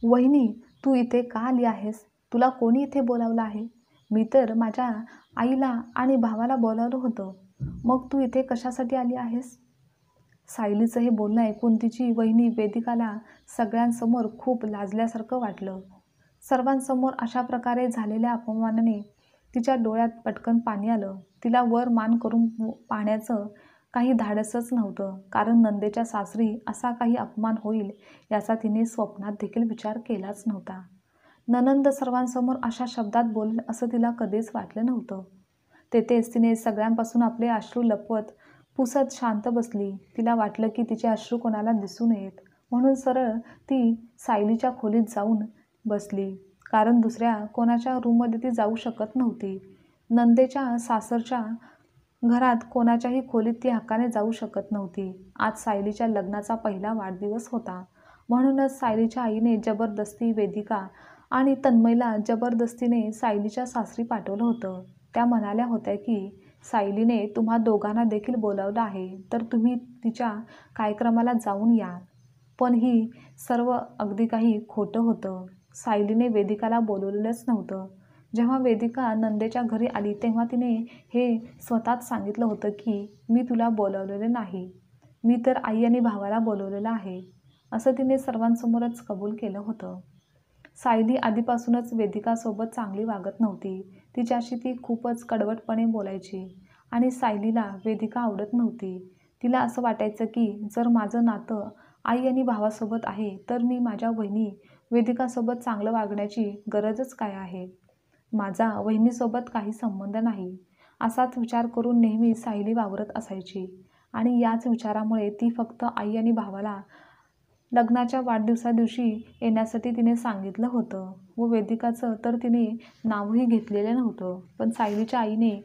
"वहिनी, तू इथे का आली आहेस? तुला कोणी इथे बोलावलं आहे? मी तर माझ्या आईला आणि भावाला बोलावलं होतं. मग तू इथे कशासाठी आली आहेस?" सायलीचं हे बोलणं ऐकून तिची वहिनी वेदिकाला सगळ्यांसमोर खूप लाजल्यासारखं वाटलं. सर्वांसमोर अशा प्रकारे झालेल्या अपमानाने तिच्या डोळ्यात पटकन पाणी आलं. तिला वर मान करून पाहण्याचं काही धाडसच नव्हतं, कारण नंदेच्या सासरी असा काही अपमान होईल याचा तिने स्वप्नात देखील विचार केलाच नव्हता. नणंद सर्वांसमोर अशा शब्दात बोलेल असं तिला कधीच वाटलं नव्हतं. तेथेच तिने सगळ्यांपासून आपले अश्रू लपवत पुसत शांत बसली. तिला वाटलं की तिचे अश्रू कोणाला दिसू नयेत, म्हणून सरळ ती सायलीच्या खोलीत जाऊन बसली, कारण दुसऱ्या कोणाच्या रूममध्ये ती जाऊ शकत नव्हती. नंदेच्या सासरच्या घरात कोणाच्याही खोलीत ती हक्काने जाऊ शकत नव्हती. आज सायलीच्या लग्नाचा पहिला वाढदिवस होता, म्हणूनच सायलीच्या आईने जबरदस्ती वेदिका आणि तन्मयला जबरदस्तीने सायलीच्या सासरी पाठवलं होतं. त्या म्हणाल्या होत्या की सायलीने तुम्हा दोघांना देखील बोलावलं आहे, तर तुम्ही तिच्या कार्यक्रमाला जाऊन या. पण ही सर्व अगदी काही खोटं होतं. सायलीने वेदिकाला बोलवलेलंच नव्हतं. जेव्हा वेदिका नंदेच्या घरी आली तेव्हा तिने हे स्वतःच सांगितलं होतं की मी तुला बोलावलेलं नाही, मी तर आई आणि भावाला बोलवलेलं आहे, असं तिने सर्वांसमोरच कबूल केलं होतं. सायली आधीपासूनच वेदिकासोबत चांगली वागत नव्हती. तिच्याशी ती खूपच कडवटपणे बोलायची आणि सायलीला वेदिका आवडत नव्हती. तिला असं वाटायचं की जर माझं नातं आई आणि भावासोबत आहे, तर मी माझ्या वहिनी वेदिकासोबत चांगलं वागण्याची गरजच काय आहे? माझा वहिनीसोबत काही संबंध नाही, असाच विचार करून नेहमी सायली वावरत असायची. आणि याच विचारामुळे ती फक्त आई आणि भावाला लग्नाच्या वाढदिवसादिवशी येण्यासाठी तिने सांगितलं होतं व वेदिकाचं तर तिने नावही घेतलेलं नव्हतं. पण सायलीच्या आईने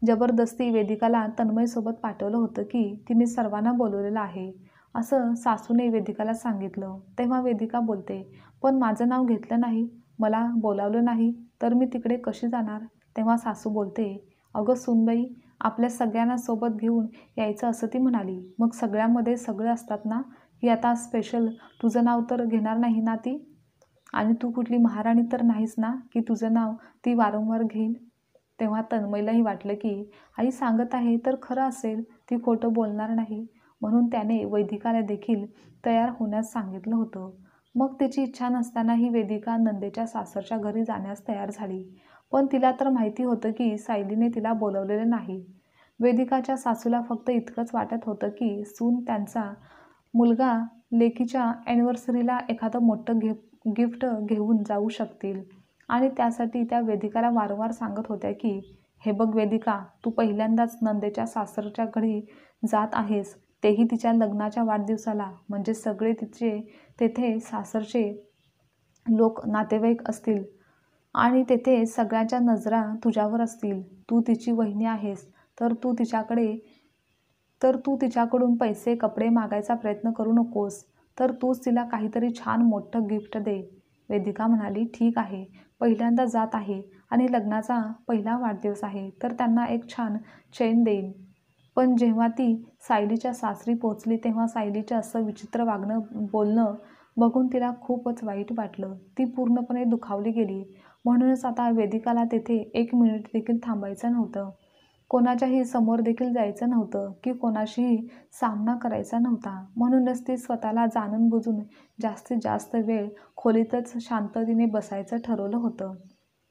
जबरदस्ती वेदिकाला तन्मयसोबत पाठवलं होतं की तिने सर्वांना बोलवलेलं आहे, असं सासूने वेदिकाला सांगितलं. तेव्हा वेदिका बोलते, पण माझं नाव घेतलं नाही, मला बोलावलं नाही, तर मी तिकडे कशी जाणार? तेव्हा सासू बोलते, अगं सूनबाई, आपल्या सगळ्यांना सोबत घेऊन यायचं असं ती म्हणाली. मग सगळ्यामध्ये सगळे असतात ना, की आता स्पेशल तुझं नाव तर घेणार नाही ना ती? आणि तू कुठली महाराणी तर नाहीस ना, की तुझं नाव ती वारंवार घेईल? तेव्हा तन्मयलाही वाटलं की आई सांगत आहे तर खरं असेल, ती खोटं बोलणार नाही, म्हणून त्याने वेदिकाला देखील तयार होण्यास सांगितलं होतं. मग तिची इच्छा नसतानाही वेदिका नंदेच्या सासरच्या घरी जाण्यास तयार झाली. पण तिला तर माहिती होतं की सायलीने तिला बोलवलेलं नाही. वेदिकाच्या सासूला फक्त इतकंच वाटत होतं की सून त्यांचा मुलगा लेकीच्या ॲनिव्हर्सरीला एखादं मोठं गिफ्ट घेऊन जाऊ शकतील आणि त्यासाठी त्या वेदिकाला वारंवार सांगत होत्या की हे बघ वेदिका, तू पहिल्यांदाच नंदेच्या सासरच्या घरी जात आहेस, तेही तिच्या लग्नाच्या वाढदिवसाला, म्हणजे सगळे तिचे तेथे सासरचे लोक नातेवाईक असतील आणि तेथे सगळ्यांच्या नजरा तुझ्यावर असतील. तू तिची वहिनी आहेस, तर तू तिच्याकडून पैसे कपडे मागायचा प्रयत्न करू नकोस, तर तूच तिला काहीतरी छान मोठं गिफ्ट दे. वेदिका म्हणाली, ठीक आहे, पहिल्यांदा जात आहे आणि लग्नाचा पहिला वाढदिवस आहे, तर त्यांना एक छान चेन देईन. पण जेव्हा ती सायलीच्या सासरी पोहोचली तेव्हा सायलीचं असं विचित्र वागणं बोलणं बघून तिला खूपच वाईट वाटलं. ती पूर्णपणे दुखावली गेली. म्हणूनच आता वेदिकाला तेथे 1 मिनिट देखील थांबायचं नव्हतं. कोणाच्याही समोर देखील जायचं नव्हतं की कोणाशीही सामना करायचा नव्हता. म्हणूनच ती स्वतःला जाणून-बुजून जास्तीत जास्त वेळ खोलीतच शांततेने बसायचं ठरवलं होतं.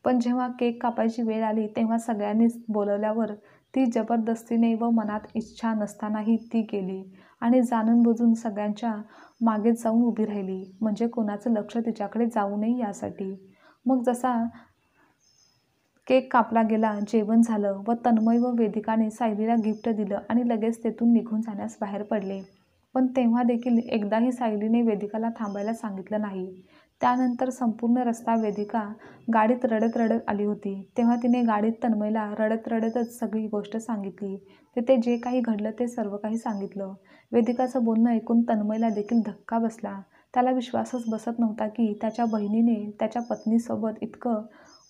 पण जेव्हा केक कापायची वेळ आली तेव्हा सगळ्यांनीच बोलवल्यावर ती जबरदस्तीने व मनात इच्छा नसतानाही ती गेली आणि जाणून-बुजून सगळ्यांच्या मागे जाऊन उभी राहिली, म्हणजे कोणाचं लक्ष तिच्याकडे जाऊ नये यासाठी. मग जसा केक कापला गेला, जेवण झालं व तन्मय व वेदिकाने सायलीला गिफ्ट दिलं आणि लगेच तेथून निघून जाण्यास बाहेर पडले. पण तेव्हा देखील एकदाही सायलीने वेदिकाला थांबायला सांगितलं नाही. त्यानंतर संपूर्ण रस्ता वेदिका गाडीत रडत रडत आली होती. तेव्हा तिने गाडीत तन्मयला रडत रडतच सगळी गोष्ट सांगितली. तिथे जे काही घडलं ते सर्व काही सांगितलं. वेदिकाचं बोलणं ऐकून तन्मयला देखील धक्का बसला. त्याला विश्वासच बसत नव्हता की त्याच्या बहिणीने त्याच्या पत्नीसोबत इतकं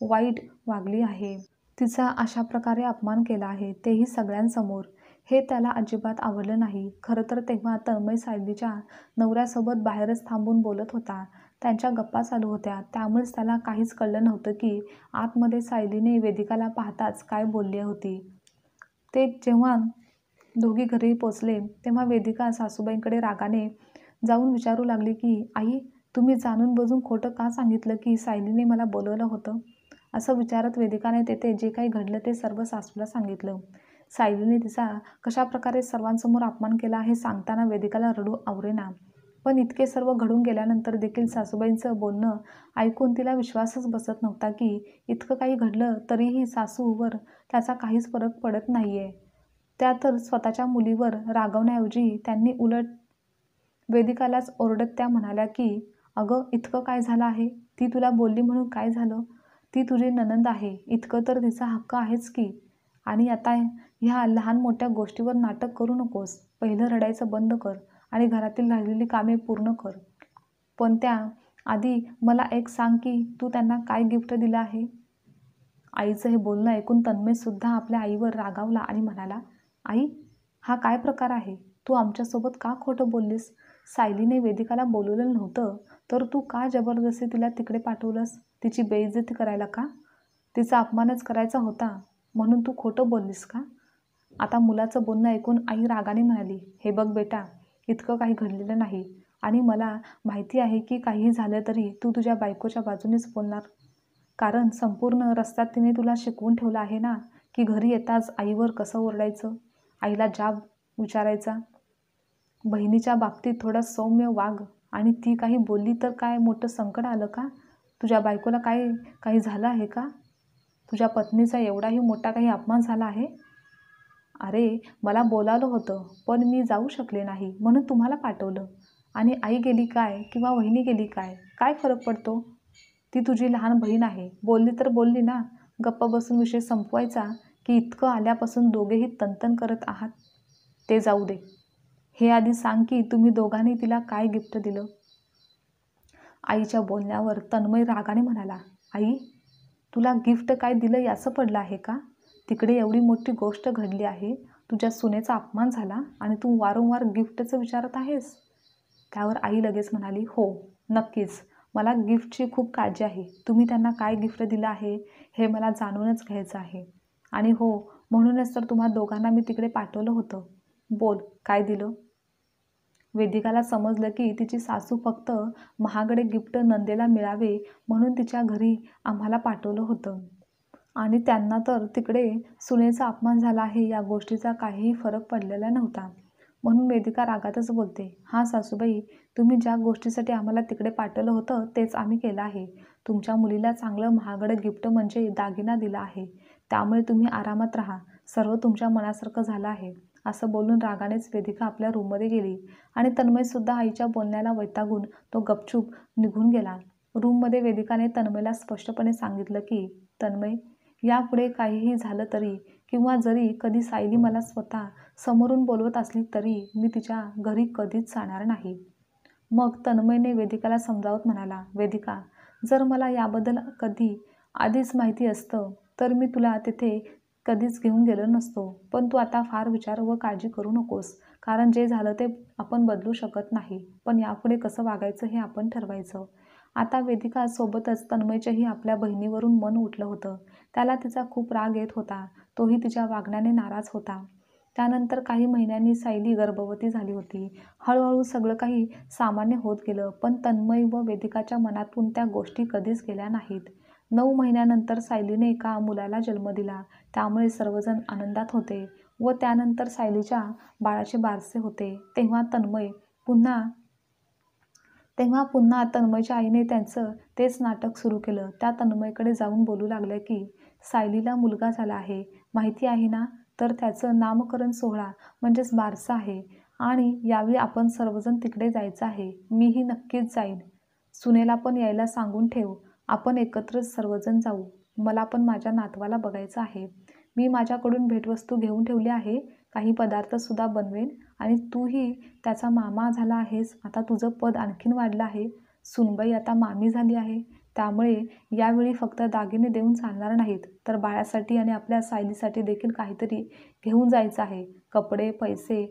वाईट वागली आहे. तिचा अशा प्रकारे अपमान केला आहे, तेही सगळ्यांसमोर. हे त्याला अजिबात आवडलं नाही. खरं तर तेव्हा तन्मय सायलीच्या नवऱ्यासोबत बाहेरच थांबून बोलत होता. त्यांच्या गप्पा चालू होत्या, त्यामुळेच त्याला काहीच कळलं नव्हतं की आतमध्ये सायलीने वेदिकाला पाहताच काय बोलली होती. ते जेव्हा दोघी घरी पोचले तेव्हा वेदिका सासूबाईंकडे रागाने जाऊन विचारू लागली की आई, तुम्ही जाणून बुजून खोटं का सांगितलं की सायलीने मला बोलवलं होतं? असं विचारत वेदिकाने तेथे जे काही घडलं ते सर्व सासूला सांगितलं. सायलीने तिचा कशाप्रकारे सर्वांसमोर अपमान केला हे सांगताना वेदिकाला रडू आवरेना. पण इतके सर्व घडून गेल्यानंतर देखील सासूबाईंचं बोलणं ऐकून तिला विश्वासच बसत नव्हता की इतकं काही घडलं तरीही सासूवर त्याचा काहीच फरक पडत नाहीये. त्या तर स्वतःच्या मुलीवर रागवण्याऐवजी त्यांनी उलट वेदिकालाच ओरडत त्या म्हणाल्या की अगं, इतकं काय झालं आहे? ती तुला बोलली म्हणून काय झालं? ती तुझी नणंद आहे, इतकं तर तिचा हक्क आहेच की. आणि आता ह्या लहान मोठ्या गोष्टीवर नाटक करू नकोस. पहिलं रडायचं बंद कर आणि घरातील राहिलेली कामे पूर्ण कर. पण त्या आधी मला एक सांग की तू त्यांना काय गिफ्ट दिलं आहे? आईचं हे बोलणं ऐकून तन्मयसुद्धा आपल्या आईवर रागावला आणि म्हणाला, आई, हा काय प्रकार आहे? तू आमच्यासोबत का खोटं बोललीस? सायलीने वेदिकाला बोलवलं नव्हतं, तर तू का जबरदस्ती तिला तिकडे पाठवलंस? तिची बेइज्जती करायला का? तिचा अपमानच करायचा होता म्हणून तू खोटं बोललीस का? आता मुलाचं बोलणं ऐकून आई रागाने म्हणाली, हे बघ बेटा, इतकं काही घडलेलं नाही आणि मला माहिती आहे की काहीही झालं तरी तू तुझ्या बायकोच्या बाजूनेच बोलणार. कारण संपूर्ण रस्त्यात तिने तुला शिकवून ठेवलं आहे ना की घरी येताच आईवर कसं ओरडायचं, आईला जाब विचारायचा. बहिणीच्या बाबतीत थोडं सौम्य वाग आणि ती काही बोलली तर काय मोठं संकट आलं का? तुझ्या बायकोला काही झालं आहे का? तुझ्या पत्नीचा एवढाही मोठा काही अपमान झाला आहे? अरे, मला बोलावलं होतं पण मी जाऊ शकले नाही म्हणून तुम्हाला पाठवलं. आणि आई गेली काय किंवा वहिनी गेली काय, काय फरक पडतो? ती तुझी लहान बहीण आहे, बोलली तर बोलली ना. गप्प बसून विषय संपवायचा की इतकं आल्यापासून दोघेही तनतन करत आहात? ते जाऊ दे. हे आधी सांग की तुम्ही दोघांनी तिला काय गिफ्ट दिलं? आईच्या बोलण्यावर तन्मय रागाने म्हणाला, आई, तुला गिफ्ट काय दिलं याचं पडलं आहे का? तिकडे एवढी मोठी गोष्ट घडली आहे, तुझ्या सुनेचा अपमान झाला आणि तू वारंवार गिफ्टचं विचारत आहेस? त्यावर आई लगेच म्हणाली, हो, नक्कीच. मला गिफ्टची खूप काळजी आहे. तुम्ही त्यांना काय गिफ्ट दिलं आहे हे मला जाणूनच घ्यायचं आहे. आणि हो, म्हणूनच तर तुम्हा दोघांना मी तिकडे पाठवलं होतं. बोल, काय दिलं? वेदिकाला समजलं की तिची सासू फक्त महागडे गिफ्ट नंदेला मिळावे म्हणून तिच्या घरी आम्हाला पाठवलं होतं आणि त्यांना तर तिकडे सुनेचा अपमान झाला आहे या गोष्टीचा काहीही फरक पडलेला नव्हता. म्हणून वेदिका रागातच बोलते, हां सासूबाई, तुम्ही ज्या गोष्टीसाठी आम्हाला तिकडे पाठवलं होतं तेच आम्ही केलं आहे. तुमच्या मुलीला चांगलं महागडं गिफ्ट म्हणजे दागिना दिला आहे, त्यामुळे तुम्ही आरामात राहा. सर्व तुमच्या मनासारखं झालं आहे. असं बोलून रागानेच वेदिका आपल्या रूममध्ये गेली आणि तन्मयसुद्धा आईच्या बोलण्याला वैतागून तो गपचूप निघून गेला. रूममध्ये वेदिकाने तन्मयला स्पष्टपणे सांगितलं की तन्मय, यापुढे काहीही झालं तरी किंवा जरी कधी सायली मला स्वतः समोरून बोलवत असली तरी मी तिच्या घरी कधीच जाणार नाही. मग तन्मयने वेदिकाला समजावत म्हणाला, वेदिका, जर मला याबद्दल कधी आधीच माहिती असतं तर मी तुला तिथे कधीच घेऊन गेलो नसतो. पण तू आता फार विचार व काळजी करू नकोस, कारण जे झालं ते आपण बदलू शकत नाही. पण यापुढे कसं वागायचं हे आपण ठरवायचं. आता वेदिका सोबतच तन्मयचंही आपल्या बहिणीवरून मन उठलं होतं. त्याला तिचा खूप राग येत होता. तोही तिच्या वागण्याने नाराज होता. त्यानंतर काही महिन्यांनी सायली गर्भवती झाली होती. हळूहळू सगळं काही सामान्य होत गेलं, पण तन्मय व वेदिकाच्या मनातून त्या गोष्टी कधीच गेल्या नाहीत. 9 महिन्यानंतर सायलीने एका मुलाला जन्म दिला, त्यामुळे सर्वजण आनंदात होते व त्यानंतर सायलीच्या बाळाचे बारसे होते. तेव्हा पुन्हा तन्मयच्या आईने त्यांचं तेच नाटक सुरू केलं. त्या तन्मयकडे जाऊन बोलू लागल्या की सायलीला मुलगा झाला आहे, माहिती आहे ना? तर त्याचं नामकरण सोहळा म्हणजेच बारसं आहे आणि यावेळी आपण सर्वजण तिकडे जायचं आहे. मीही नक्कीच जाईन. सुनेला पण यायला सांगून ठेव. आपण एकत्रच सर्वजण जाऊ. मला पण माझ्या नातवाला बघायचं आहे. मी माझ्याकडून भेटवस्तू घेऊन ठेवली आहे. काही पदार्थसुद्धा बनवेन आणि तूही त्याचा मामा झाला आहेस. आता तुझं पद आणखीन वाढलं आहे. सूनबाई आता मामी झाली आहे. त्यामुळे यावेळी फक्त दागिने देऊन चालणार नाहीत, तर बाळासाठी आणि आपल्या सायलीसाठी देखील काहीतरी घेऊन जायचं आहे. कपडे, पैसे,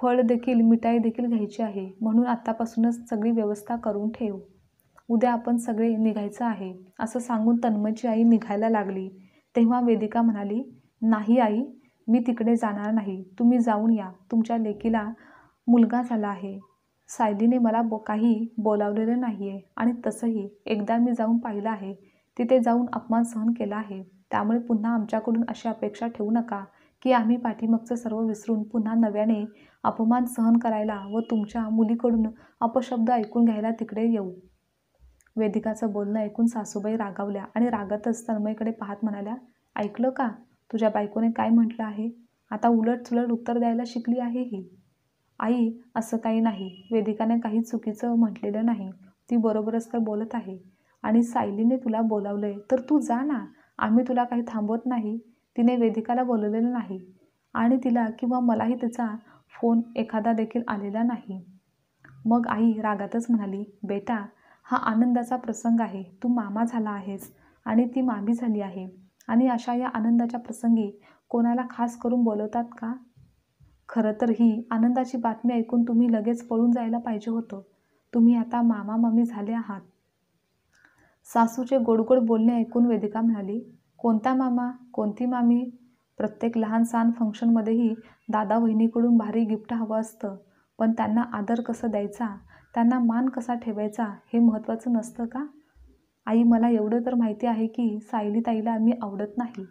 फळ देखील मिठाई देखील घ्यायची आहे, म्हणून आत्तापासूनच सगळी व्यवस्था करून ठेव. उद्या आपण सगळे निघायचं आहे, असं सांगून तन्मयची आई निघायला लागली. तेव्हा वेदिका म्हणाली, नाही आई, मी तिकडे जाणार नाही. तुम्ही जाऊन या. तुमच्या लेकीला मुलगा झाला आहे. सायलीने मला काही बोलावलेलं नाही आहे आणि तसंही एकदा मी जाऊन पाहिलं आहे. तिथे जाऊन अपमान सहन केला आहे. त्यामुळे पुन्हा आमच्याकडून अशी अपेक्षा ठेवू नका की आम्ही पाठीमागचं सर्व विसरून पुन्हा नव्याने अपमान सहन करायला व तुमच्या मुलीकडून अपशब्द ऐकून घ्यायला तिकडे येऊ. वेदिकाचं बोलणं ऐकून सासूबाई रागावल्या आणि रागातच तन्मयकडे पाहत म्हणाल्या, ऐकलं का? तुझ्या बायकोने काय म्हटलं आहे? आता उलट-सुलट उत्तर द्यायला शिकली आहे ही. आई, असं काही नाही. वेदिकाने काही चुकीचं म्हटलेलं नाही. ती बरोबरच तर बोलत आहे. आणि सायलीने तुला बोलावलंय तर तू जा ना. आम्ही तुला काही थांबवत नाही. तिने वेदिकाला बोलवलेलं नाही आणि तिला किंवा मलाही तिचा फोन एखादा देखील आलेला नाही. मग आई रागातच म्हणाली, बेटा, हा आनंदाचा प्रसंग आहे. तू मामा झाला आहेस आणि ती मामी झाली आहे आणि अशा या आनंदाच्या प्रसंगी कोणाला खास करून बोलवतात का? खरं तर ही आनंदाची बातमी ऐकून तुम्ही लगेच पळून जायला पाहिजे होतं. तुम्ही आता मामा मामी झाले आहात. सासूचे गोडगोड बोलणे ऐकून वेदिका म्हणाली, कोणता मामा, कोणती मामी? प्रत्येक लहान-सहान फंक्शनमध्येही दादा वहिनीकडून भारी गिफ्ट हवं असतं, पण त्यांना आदर कसा द्यायचा, त्यांना मान कसा ठेवायचा हे महत्त्वाचं नसतं का? आई, मला एवढं तर माहिती आहे की सायलीताईला मी आवडत नाही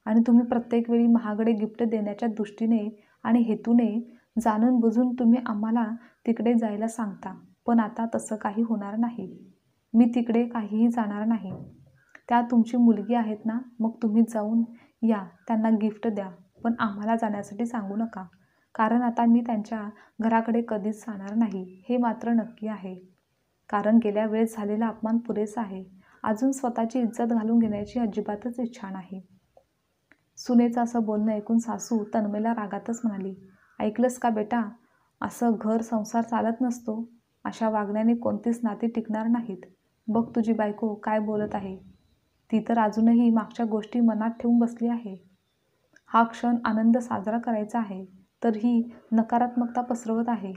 आणि तुम्ही प्रत्येक वेळी महागडे गिफ्ट देण्याच्या दृष्टीने आणि हेतूने जाणून बुजून तुम्ही आम्हाला तिकडे जायला सांगता. पण आता तसं काही होणार नाही. मी तिकडे काहीही जाणार नाही. त्या तुमची मुलगी आहेत ना, मग तुम्ही जाऊन या, त्यांना गिफ्ट द्या, पण आम्हाला जाण्यासाठी सांगू नका. कारण आता मी त्यांच्या घराकडे कधीच जाणार नाही, हे मात्र नक्की आहे. कारण गेल्या वेळेस झालेला अपमान पुरेसा आहे. अजून स्वतःची इज्जत घालून घेण्याची अजिबातच इच्छा नाही. सुनेचं असं बोलणं ऐकून सासू तन्मयला रागातच म्हणाली, ऐकलंस का बेटा? असं घर संसार चालत नसतो. अशा वागण्याने कोणतीच नाती टिकणार नाहीत. बघ तुझी बायको काय बोलत आहे. ती तर अजूनही मागच्या गोष्टी मनात ठेवून बसली आहे. हा क्षण आनंद साजरा करायचा आहे, तर ही नकारात्मकता पसरवत आहे.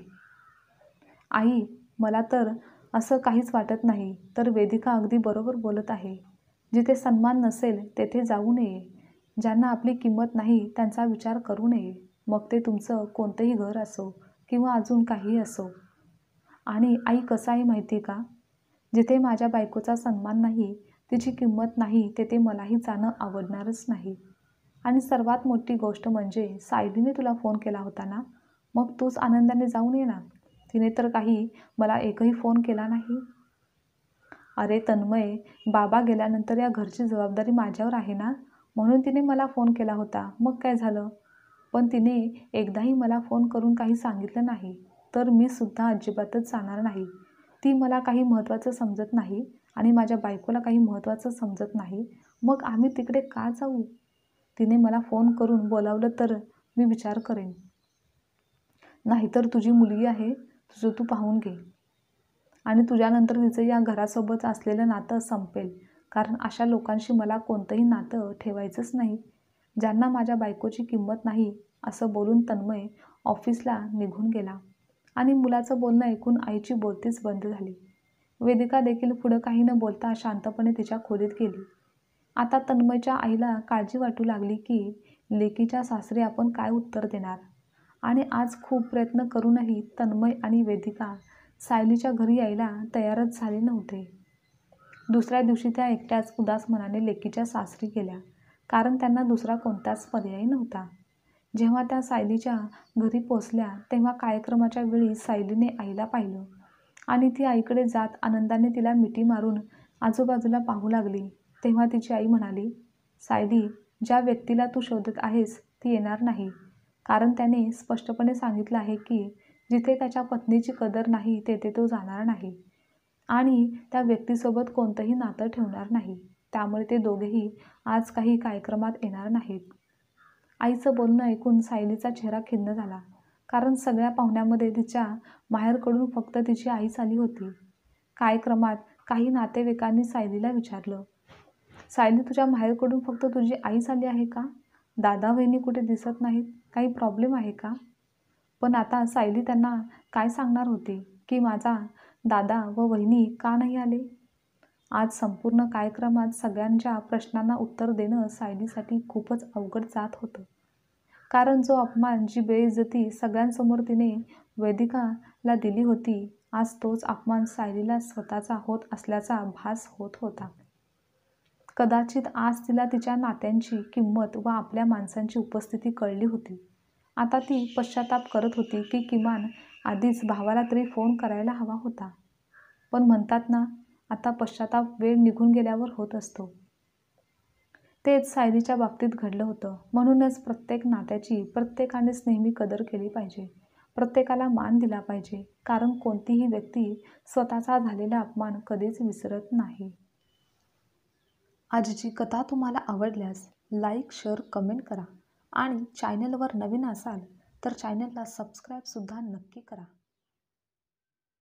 आई, मला तर असं काहीच वाटत नाही. तर वेदिका अगदी बरोबर बोलत आहे. जिथे सन्मान नसेल तेथे जाऊ नये. ज्यांना आपली किंमत नाही त्यांचा विचार करू नये. मग ते तुमचं कोणतंही घर असो किंवा अजून काहीही असो. आणि आई, कसं आहे माहिती का? जिथे माझ्या बायकोचा सन्मान नाही, तिची किंमत नाही, तेथे मलाही जाणं आवडणारच नाही. आणि सर्वात मोठी गोष्ट म्हणजे सायलीने तुला फोन केला होता ना, मग तूच आनंदाने जाऊन ये ना. तिने तर मला एकही फोन केला नाही. अरे तन्मय, बाबा गेल्यानंतर या घरची जबाबदारी माझ्यावर आहे ना, म्हणून तिने मला फोन केला होता. मग काय झालं? पण तिने एकदाही मला फोन करून काही सांगितलं नाही, तर मी सुद्धा अजिबातच जाणार नाही. ती मला काही महत्त्वाचं समजत नाही आणि माझ्या बायकोला काही महत्त्वाचं समजत नाही. मग आम्ही तिकडे का जाऊ? तिने मला फोन करून बोलावलं तर मी विचार करेन. नाहीतर तुझी मुलगी आहे, तुझं तू पाहून घे. आणि तुझ्यानंतर तिचं या घरासोबत असलेलं नातं संपेल. कारण अशा लोकांशी मला कोणतंही नातं ठेवायचंच नाही, ज्यांना माझ्या बायकोची किंमत नाही, असं बोलून तन्मय ऑफिसला निघून गेला. आणि मुलाचं बोलणं ऐकून आईची बोलतीच बंद झाली. वेदिका देखील पुढं काही न बोलता शांतपणे तिच्या खोलीत गेली. आता तन्मयच्या आईला काळजी वाटू लागली की लेकीच्या सासरी आपण काय उत्तर देणार. आणि आज खूप प्रयत्न करूनही तन्मय आणि वेदिका सायलीच्या घरी यायला तयारच झाले नव्हते. दुसऱ्या दिवशी त्या एकट्याच उदास मनाने लेकीच्या सासरी गेल्या, कारण त्यांना दुसरा कोणताच पर्याय नव्हता. जेव्हा त्या सायलीच्या घरी पोचल्या तेव्हा कार्यक्रमाच्या वेळी सायलीने आईला पाहिलं आणि ती आईकडे जात आनंदाने तिला मिठी मारून आजूबाजूला पाहू लागली. तेव्हा तिची आई म्हणाली, सायली, ज्या व्यक्तीला तू शोधत आहेस ती येणार नाही, कारण त्याने स्पष्टपणे सांगितलं आहे की जिथे त्याच्या पत्नीची कदर नाही तेथे तो जाणार नाही आणि त्या व्यक्तीसोबत कोणतंही नातं ठेवणार नाही. त्यामुळे ते दोघेही आज काही कार्यक्रमात येणार नाहीत. आईचं बोलणं ऐकून सायलीचा चेहरा खिन्न झाला, कारण सगळ्या पाहुण्यामध्ये तिच्या माहेरकडून फक्त तिची आईच आली होती. कार्यक्रमात काही नातेवाईकांनी सायलीला विचारलं, सायली, तुझ्या माहेरकडून फक्त तुझी आईच आली आहे का? दादा वहिनी कुठे दिसत नाहीत? काही प्रॉब्लेम आहे का? पण आता सायली त्यांना काय सांगणार होती की माझा दादा व वहिनी का नाही आले? आज संपूर्ण कार्यक्रमात सगळ्यांच्या प्रश्नांना उत्तर देणं सायलीसाठी खूपच अवघड जात होतं. कारण जो अपमान, जी बेइज्जती सगळ्यांसमोर तिने वेदिकाला दिली होती, आज तोच अपमान सायलीला स्वतःचा होत असल्याचा भास होत होता. कदाचित आज तिला तिच्या नात्यांची किंमत व आपल्या माणसांची उपस्थिती कळली होती. आता ती पश्चाताप करत होती की किमान आधीच भावाला तरी फोन करायला हवा होता. पण म्हणतात ना, आता पश्चाताप वेळ निघून गेल्यावर होत असतो. तेच सायलीच्या बाबतीत घडलं होतं. म्हणूनच प्रत्येक नात्याची प्रत्येकानेच नेहमी कदर केली पाहिजे. प्रत्येकाला मान दिला पाहिजे. कारण कोणतीही व्यक्ती स्वतःचा झालेला अपमान कधीच विसरत नाही. आजची कथा तुम्हाला आवडल्यास लाईक, शेअर, कमेंट करा आणि चॅनलवर नवीन असाल तर चॅनलला सबस्क्राईबसुद्धा नक्की करा.